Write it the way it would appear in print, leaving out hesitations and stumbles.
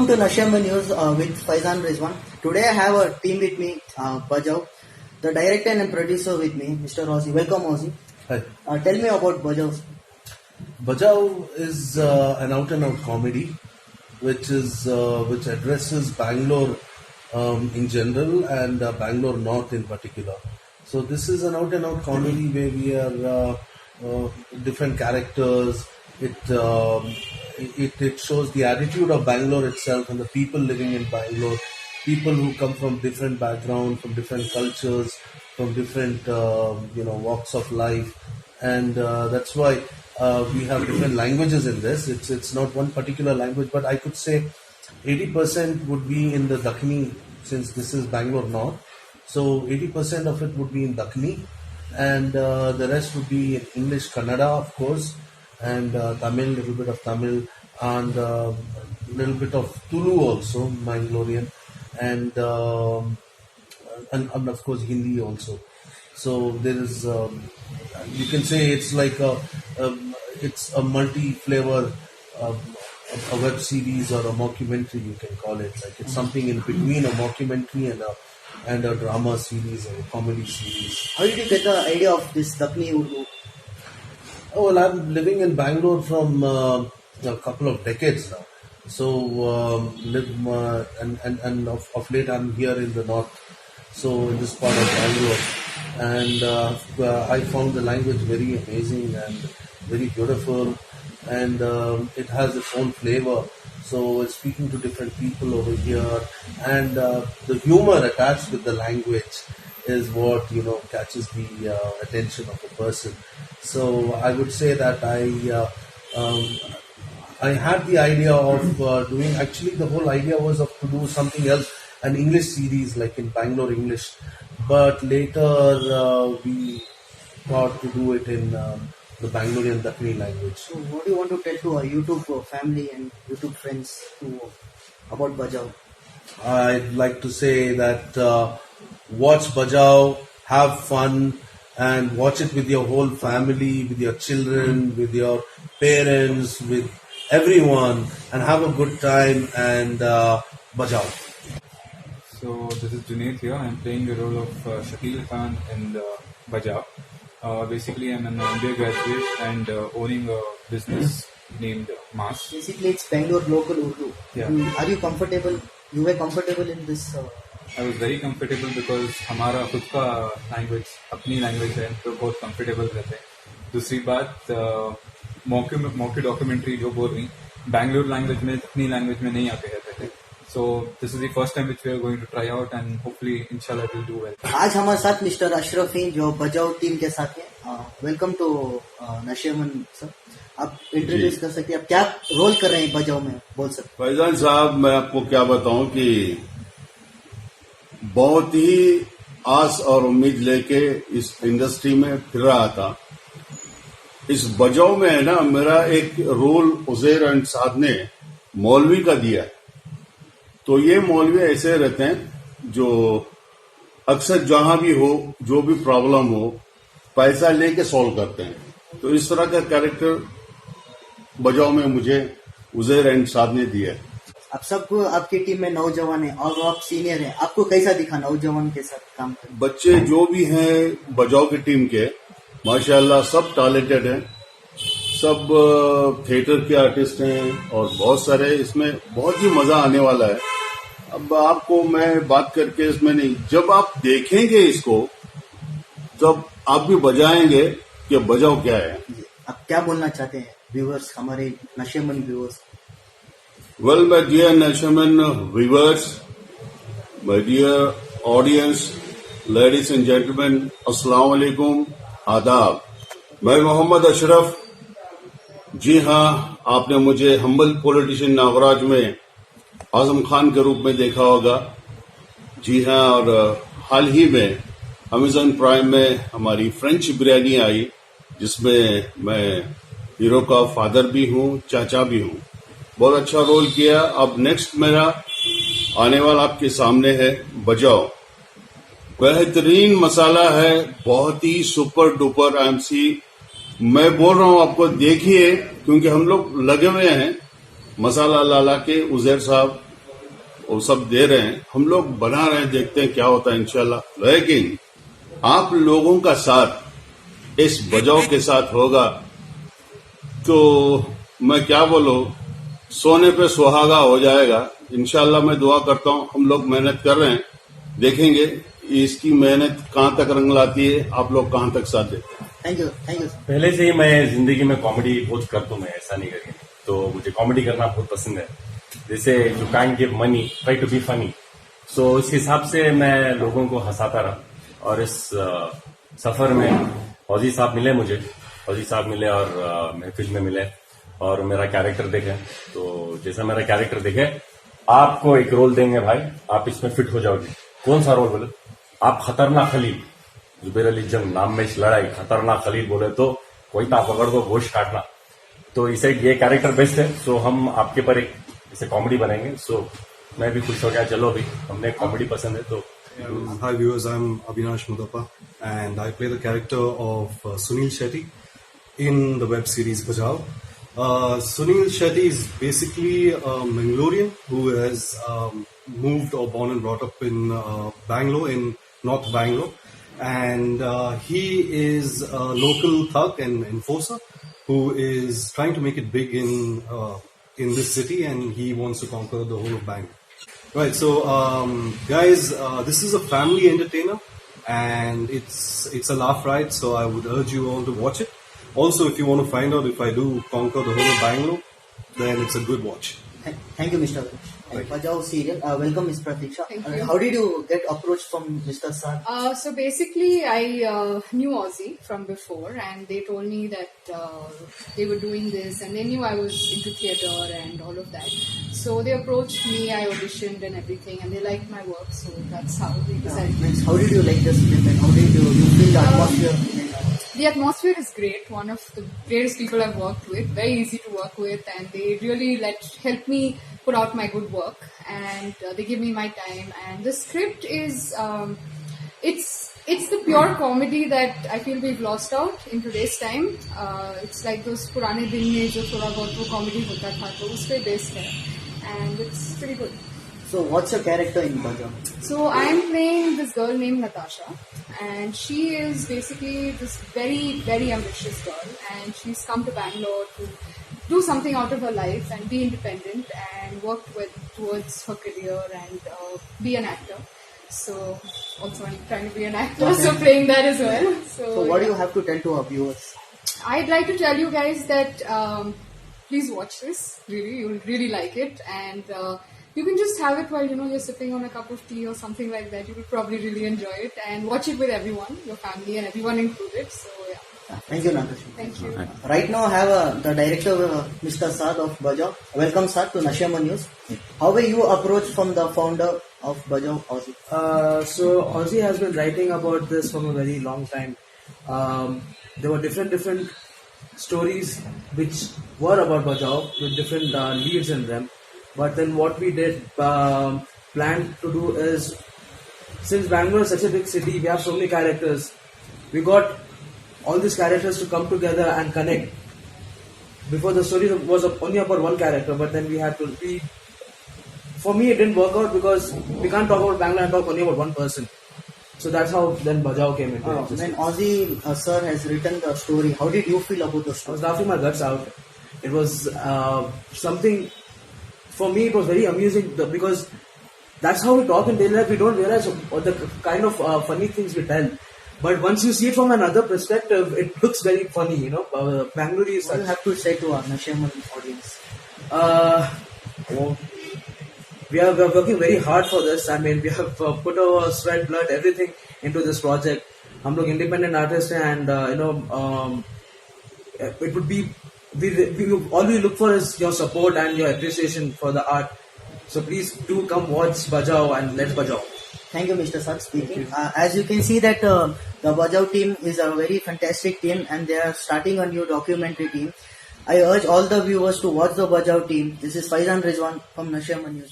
Welcome to Nashiama News with Faizan Rizwan. Today I have a team with me, Bajau, the director and producer with me, Mr. Ozzy. Welcome, Ozzy. Hi. Tell me about Bajau. Bajau is an out-and-out comedy, which addresses Bangalore in general and Bangalore North in particular. So this is an out-and-out comedy where we are different characters. It shows the attitude of Bangalore itself and the people living in Bangalore. People who come from different backgrounds, from different cultures, from different walks of life, and that's why we have different languages in this. It's not one particular language, but I could say 80% would be in the Dakhini, since this is Bangalore North. So 80% of it would be in Dakhini, and the rest would be in English, Kannada, of course, and Tamil, little bit of Tamil, and little bit of Tulu also, Mangalorean, and of course Hindi also. So there is, you can say it's like it's a multi-flavor, a web series or a mockumentary, you can call it. Like it's something in between a mockumentary and a drama series or a comedy series. How did you get the idea of this Dakhini Urdu? Oh, well, I'm living in Bangalore from a couple of decades now. So of late I'm here in the north, so in this part of Bangalore, and I found the language very amazing and very beautiful, and it has its own flavor. So speaking to different people over here, and the humor attached with the language is what catches the attention of a person. So I would say that I had the idea of doing. Actually, the whole idea was to do something else, an English series like in Bangalore English. But later we thought to do it in the Bangalorean Dakhini language. So what do you want to tell to our YouTube family and YouTube friends about Bajau? I'd like to say that watch Bajau, have fun, and watch it with your whole family, with your children, with your parents, with everyone, and have a good time and Bajau. So this is Junaid here. I'm playing the role of Shakil Khan in Bajau. Basically, I'm an MBA graduate and owning a business named Mass. Basically, it's Bangalore local Urdu. Yeah. Are you comfortable? You were comfortable in this? I was very comfortable because हमारा खुद का language, अपनी language है, तो बहुत comfortable रहते हैं. दूसरी बात मॉक्यू डॉक्यूमेंट्री जो बोल रही बैंगलोर लैंग्वेज में अपनी लैंग्वेज में नहीं आके रहते थे. So this is the first time which we are going to try out and hopefully inshallah we'll do well. आज हमारे साथ मिस्टर अशरफ हैं जो बजाओ टीम के साथ हैं. वेलकम टू नशियमन सर. आप इंट्रोड्यूस कर सकते हैं, आप क्या रोल कर रहे हैं बजाओ में, बोल सकते हैं? फैजान साहब, मैं आपको क्या बताऊं कि बहुत ही आस और उम्मीद लेके इस इंडस्ट्री में फिर रहा था. इस बजाओ में है ना, मेरा एक रोल उजैर एंड साद ने मौलवी का दिया है. तो ये मौलवी ऐसे रहते हैं जो अक्सर जहां भी हो, जो भी प्रॉब्लम हो, पैसा लेके सॉल्व करते हैं. तो इस तरह का कैरेक्टर बजाओ में मुझे उजैर एंड साद ने दिया है. आप सबको, आपकी टीम में नौजवान है और आप सीनियर हैं, आपको कैसा दिखा नौजवान के साथ काम करना? बच्चे जो भी हैं बजाओ की टीम के, माशाल्लाह सब टैलेंटेड हैं, सब थिएटर के आर्टिस्ट हैं और बहुत सारे. इसमें बहुत ही मजा आने वाला है. अब आपको मैं बात करके इसमें नहीं, जब आप देखेंगे इसको तब आप भी बजाएंगे कि बजाओ क्या है. आप क्या बोलना चाहते हैं व्यूअर्स, हमारे नशियमन viewers? Well, my dear Nashiman viewers, my dear audience, ladies and gentlemen, अस्सलाम वालेकुम, आदाब. मैं मोहम्मद अशरफ. जी हाँ, आपने मुझे हम्बल पॉलिटिशियन नागराज में आजम खान के रूप में देखा होगा. जी हाँ, और हाल ही में अमेजन प्राइम में हमारी फ्रेंच बिरयानी आई, जिसमें मैं हीरो का फादर भी हूँ, चाचा भी हूँ. बहुत अच्छा रोल किया. अब नेक्स्ट मेरा आने वाला आपके सामने है बजाओ. बेहतरीन मसाला है, बहुत ही सुपर डुपर एमसी. मैं बोल रहा हूं आपको, देखिए, क्योंकि हम लोग लगे हुए हैं मसाला लाला के उजैर साहब वो सब दे रहे हैं, हम लोग बना रहे हैं, देखते हैं क्या होता है इंशाल्लाह। लेकिन आप लोगों का साथ इस बजाओ के साथ होगा तो मैं क्या बोलूं, सोने पे सुहागा हो जाएगा इंशाल्लाह। मैं दुआ करता हूं, हम लोग मेहनत कर रहे हैं, देखेंगे इसकी मेहनत कहां तक रंग लाती है, आप लोग कहां तक साथ देते हैं। Thank you sir. पहले से ही मैं जिंदगी में कॉमेडी बहुत करता हूं, मैं ऐसा नहीं करके, तो मुझे कॉमेडी करना बहुत पसंद है। जैसे you can give money, try to be funny. So इस हिसाब से मैं लोगों को हंसाता रहा। और इस सफर में फौजी साहब मिले मुझे, फौजी साहब मिले और महफिल में मिले और मेरा कैरेक्टर देखे। तो जैसा मेरा कैरेक्टर देखे, आपको एक रोल देंगे भाई, आप इसमें फिट हो जाओगे। कौन सा रोल बोले? आप खतरनाक खलील, जुबैर अली जंग नाम में इस लड़ाई, खतरनाक खलील बोले तो कोई ता पकड़ को गोश्त काटना। तो इसे ये कैरेक्टर बेस्ट है। सो हम आपके पर एक इसे कॉमेडी बनाएंगे। सो मैं भी खुश हो गया, चलो अभी हमने कॉमेडी पसंद है तो। Hi viewers, I'm Avinash Mudappa and I play the character of Sunil Shetty in the web series Bajao. Sunil Shetty is basically a Mangalorean who has moved or born and brought up in Bangalore, in North Bangalore, and he is a local thug and enforcer who is trying to make it big in this city, and he wants to conquer the whole of Bangalore. Right, so guys, this is a family entertainer and it's a laugh ride, so I would urge you all to watch it. Also, if you want to find out if I do conquer the whole of Bangalore, then it's a good watch. Thank you, Mr. Bajao serial. Welcome, Ms. Pratiksha. Thank you. How did you get approached from Mr. Saad? So basically, I knew Ozzy from before, and they told me that they were doing this, and they knew I was into theatre and all of that. So they approached me, I auditioned and everything, and they liked my work, so that's how they decided. Means how did you like this film and how did you feel the atmosphere? The atmosphere is great. One of the greatest people I've worked with. Very easy to work with, and they really help me put out my good work, and they give me my time. And the script is it's the pure comedy that I feel we've lost out in today's time. It's like those पुराने दिन में जो थोड़ा बहुत वो comedy होता था, तो उस पे based है, and it's pretty good. So what's your character in Bajao? So I'm playing this girl named Natasha, and she is basically this very, very ambitious girl, and she's come to Bangalore to do something out of her life and be independent and work towards her career and be an actor. So also I'm trying to be an actor, so playing that as well. So what do you have to tell to our viewers? I'd like to tell you guys that please watch this. Really, you'll really like it, and you can just have it while you're sipping on a cup of tea or something like that. You will probably really enjoy it, and watch it with everyone, your family and everyone included. So yeah. Thank you, Natasha. Thank you. Right now I have the director, Mr. Saad of Bajao. Welcome, Saad, to Nashema News. How were you approached from the founder of Bajao, Ozzy? So Ozzy has been writing about this from a very long time. There were different stories which were about Bajao with different leads in them. But then what we did planned to do is, since Bangalore is such a big city, we have so many characters. We got all these characters to come together and connect. Before, the story was only about one character, but then we had to. For me, it didn't work out because we can't talk about Bangalore and talk only about one person. So that's how then Bajao came into existence. When Ozzy sir has written the story, how did you feel about the I story? was laughing my guts out. It was something. For me, it was very amusing because that's how we talk in daily life. We don't realize the kind of funny things we tell. But once you see it from another perspective, it looks very funny, Bangalore is What do you have to say to our Nashema audience? We are working very hard for this. I mean, we have put our sweat, blood, everything into this project. हम लोग independent artists हैं, and it would be all we look for is your support and your appreciation for the art. So please do come watch Bajao and let's Bajao. Thank you, Mr. Saad, speaking. As you can see that the Bajao team is a very fantastic team and they are starting a new documentary team. I urge all the viewers to watch the Bajao team. This is Faizan Rizwan from Nashema News.